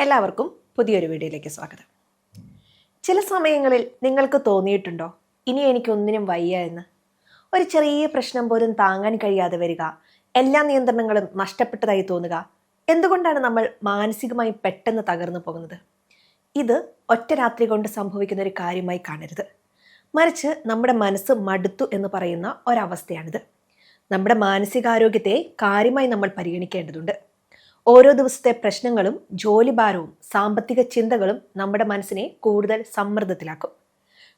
എല്ലാവർക്കും പുതിയൊരു വീഡിയോയിലേക്ക് സ്വാഗതം. ചില സമയങ്ങളിൽ നിങ്ങൾക്ക് തോന്നിയിട്ടുണ്ടോ ഇനി എനിക്കൊന്നിനും വയ്യ എന്ന്? ഒരു ചെറിയ പ്രശ്നം പോലും താങ്ങാൻ കഴിയാതെ വരിക, എല്ലാ നിയന്ത്രണങ്ങളും നഷ്ടപ്പെട്ടതായി തോന്നുക. എന്തുകൊണ്ടാണ് നമ്മൾ മാനസികമായി പെട്ടെന്ന് തകർന്നു പോകുന്നത്? ഇത് ഒറ്റ രാത്രി കൊണ്ട് സംഭവിക്കുന്ന ഒരു കാര്യമായി കാണരുത്. മറിച്ച് നമ്മുടെ മനസ്സ് മടുത്തു എന്ന് പറയുന്ന ഒരവസ്ഥയാണിത്. നമ്മുടെ മാനസികാരോഗ്യത്തെ കാര്യമായി നമ്മൾ പരിഗണിക്കേണ്ടതുണ്ട്. ഓരോ ദിവസത്തെ പ്രശ്നങ്ങളും ജോലിഭാരവും സാമ്പത്തിക ചിന്തകളും നമ്മുടെ മനസ്സിനെ കൂടുതൽ സമ്മർദ്ദത്തിലാക്കും.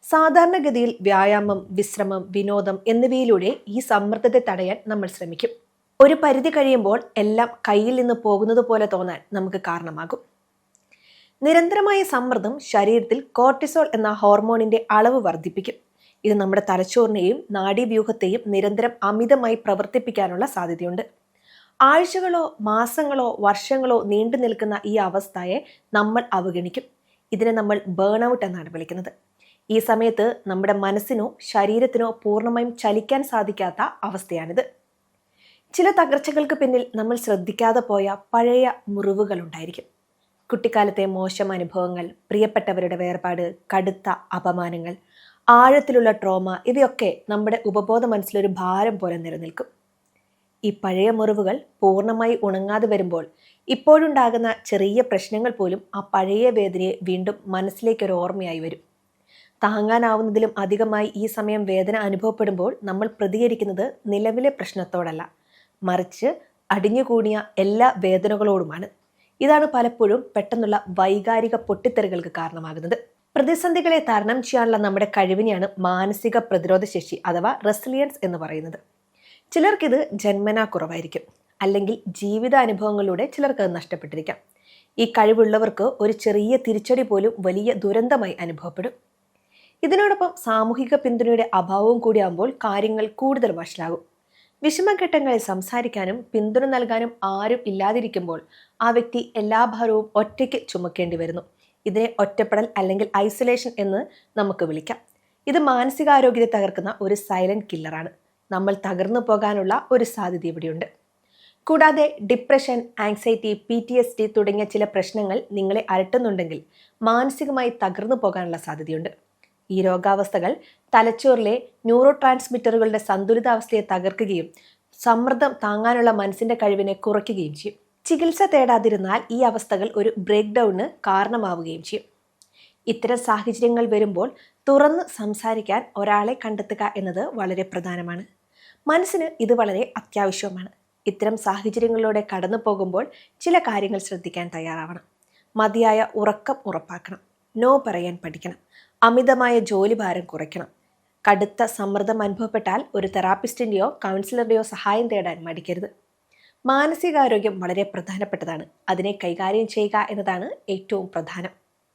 സാധാരണഗതിയിൽ വ്യായാമം, വിശ്രമം, വിനോദം എന്നിവയിലൂടെ ഈ സമ്മർദ്ദത്തെ തടയാൻ നമ്മൾ ശ്രമിക്കും. ഒരു പരിധി കഴിയുമ്പോൾ എല്ലാം കയ്യിൽ നിന്ന് പോകുന്നത് പോലെ തോന്നാൻ നമുക്ക് കാരണമാകും. നിരന്തരമായ സമ്മർദ്ദം ശരീരത്തിൽ കോർട്ടിസോൾ എന്ന ഹോർമോണിന്റെ അളവ് വർദ്ധിപ്പിക്കും. ഇത് നമ്മുടെ തലച്ചോറിനെയും നാഡീവ്യൂഹത്തെയും നിരന്തരം അമിതമായി പ്രവർത്തിപ്പിക്കാനുള്ള സാധ്യതയുണ്ട്. ആഴ്ചകളോ മാസങ്ങളോ വർഷങ്ങളോ നീണ്ടു നിൽക്കുന്ന ഈ അവസ്ഥയെ നമ്മൾ അവഗണിക്കും. ഇതിനെ നമ്മൾ ബേൺ ഔട്ട് എന്നാണ് വിളിക്കുന്നത്. ഈ സമയത്ത് നമ്മുടെ മനസ്സിനോ ശരീരത്തിനോ പൂർണ്ണമായും ചലിക്കാൻ സാധിക്കാത്ത അവസ്ഥയാണിത്. ചില തകർച്ചകൾക്ക് പിന്നിൽ നമ്മൾ ശ്രദ്ധിക്കാതെ പോയ പഴയ മുറിവുകൾ ഉണ്ടായിരിക്കും. കുട്ടിക്കാലത്തെ മോശം അനുഭവങ്ങൾ, പ്രിയപ്പെട്ടവരുടെ വേർപാട്, കടുത്ത അപമാനങ്ങൾ, ആഴത്തിലുള്ള ട്രോമ, ഇവയൊക്കെ നമ്മുടെ ഉപബോധ മനസ്സിലൊരു ഭാരം പോലെ നിലനിൽക്കും. ഈ പഴയ മുറിവുകൾ പൂർണ്ണമായി ഉണങ്ങാതെ വരുമ്പോൾ ഇപ്പോഴുണ്ടാകുന്ന ചെറിയ പ്രശ്നങ്ങൾ പോലും ആ പഴയ വേദനയെ വീണ്ടും മനസ്സിലേക്കൊരു ഓർമ്മയായി വരും. താങ്ങാനാവുന്നതിലും അധികമായി ഈ സമയം വേദന അനുഭവപ്പെടുമ്പോൾ നമ്മൾ പ്രതികരിക്കുന്നത് നിലവിലെ പ്രശ്നത്തോടല്ല, മറിച്ച് അടിഞ്ഞുകൂടിയ എല്ലാ വേദനകളോടുമാണ്. ഇതാണ് പലപ്പോഴും പെട്ടെന്നുള്ള വൈകാരിക പൊട്ടിത്തെറികൾക്ക് കാരണമാകുന്നത്. പ്രതിസന്ധികളെ തരണം ചെയ്യാനുള്ള നമ്മുടെ കഴിവിനെയാണ് മാനസിക പ്രതിരോധ ശേഷി അഥവാ റെസിലിയൻസ് എന്ന് പറയുന്നത്. ചിലർക്കിത് ജന്മനാ കുറവായിരിക്കും, അല്ലെങ്കിൽ ജീവിതാനുഭവങ്ങളിലൂടെ ചിലർക്ക് അത് നഷ്ടപ്പെട്ടിരിക്കാം. ഈ കഴിവുള്ളവർക്ക് ഒരു ചെറിയ തിരിച്ചടി പോലും വലിയ ദുരന്തമായി അനുഭവപ്പെടും. ഇതിനോടൊപ്പം സാമൂഹിക പിന്തുണയുടെ അഭാവവും കൂടിയാകുമ്പോൾ കാര്യങ്ങൾ കൂടുതൽ വഷളാകും. വിഷമഘട്ടങ്ങളിൽ സംസാരിക്കാനും പിന്തുണ നൽകാനും ആരും ഇല്ലാതിരിക്കുമ്പോൾ ആ വ്യക്തി എല്ലാ ഭാരവും ഒറ്റയ്ക്ക് ചുമക്കേണ്ടി വരുന്നു. ഇതിനെ ഒറ്റപ്പെടൽ അല്ലെങ്കിൽ ഐസൊലേഷൻ എന്ന് നമുക്ക് വിളിക്കാം. ഇത് മാനസികാരോഗ്യത്തെ തകർക്കുന്ന ഒരു സൈലന്റ് കില്ലറാണ്. നമ്മൾ തകർന്നു പോകാനുള്ള ഒരു സാധ്യത ഇവിടെയുണ്ട്. കൂടാതെ ഡിപ്രഷൻ, ആങ്സൈറ്റി, PTSD തുടങ്ങിയ ചില പ്രശ്നങ്ങൾ നിങ്ങളെ അലട്ടുന്നുണ്ടെങ്കിൽ മാനസികമായി തകർന്നു പോകാനുള്ള സാധ്യതയുണ്ട്. ഈ രോഗാവസ്ഥകൾ തലച്ചോറിലെ ന്യൂറോ ട്രാൻസ്മിറ്ററുകളുടെ സന്തുലിതാവസ്ഥയെ തകർക്കുകയും സമ്മർദ്ദം താങ്ങാനുള്ള മനസ്സിന്റെ കഴിവിനെ കുറയ്ക്കുകയും ചെയ്യും. ചികിത്സ തേടാതിരുന്നാൽ ഈ അവസ്ഥകൾ ഒരു ബ്രേക്ക് ഡൗണിന് കാരണമാവുകയും ചെയ്യും. ഇത്തരം സാഹചര്യങ്ങൾ വരുമ്പോൾ തുറന്ന് സംസാരിക്കാൻ ഒരാളെ കണ്ടെത്തുക എന്നത് വളരെ പ്രധാനമാണ്. മനസ്സിന് ഇത് വളരെ അത്യാവശ്യവുമാണ്. ഇത്തരം സാഹചര്യങ്ങളിലൂടെ കടന്നു പോകുമ്പോൾ ചില കാര്യങ്ങൾ ശ്രദ്ധിക്കാൻ തയ്യാറാവണം. മതിയായ ഉറക്കം ഉറപ്പാക്കണം. നോ പറയാൻ പഠിക്കണം. അമിതമായ ജോലിഭാരം കുറയ്ക്കണം. കടുത്ത സമ്മർദ്ദം അനുഭവപ്പെട്ടാൽ ഒരു തെറാപ്പിസ്റ്റിൻ്റെയോ കൗൺസിലറുടെയോ സഹായം തേടാൻ മടിക്കരുത്. മാനസികാരോഗ്യം വളരെ പ്രധാനപ്പെട്ടതാണ്. അതിനെ കൈകാര്യം ചെയ്യുക എന്നതാണ് ഏറ്റവും പ്രധാനം.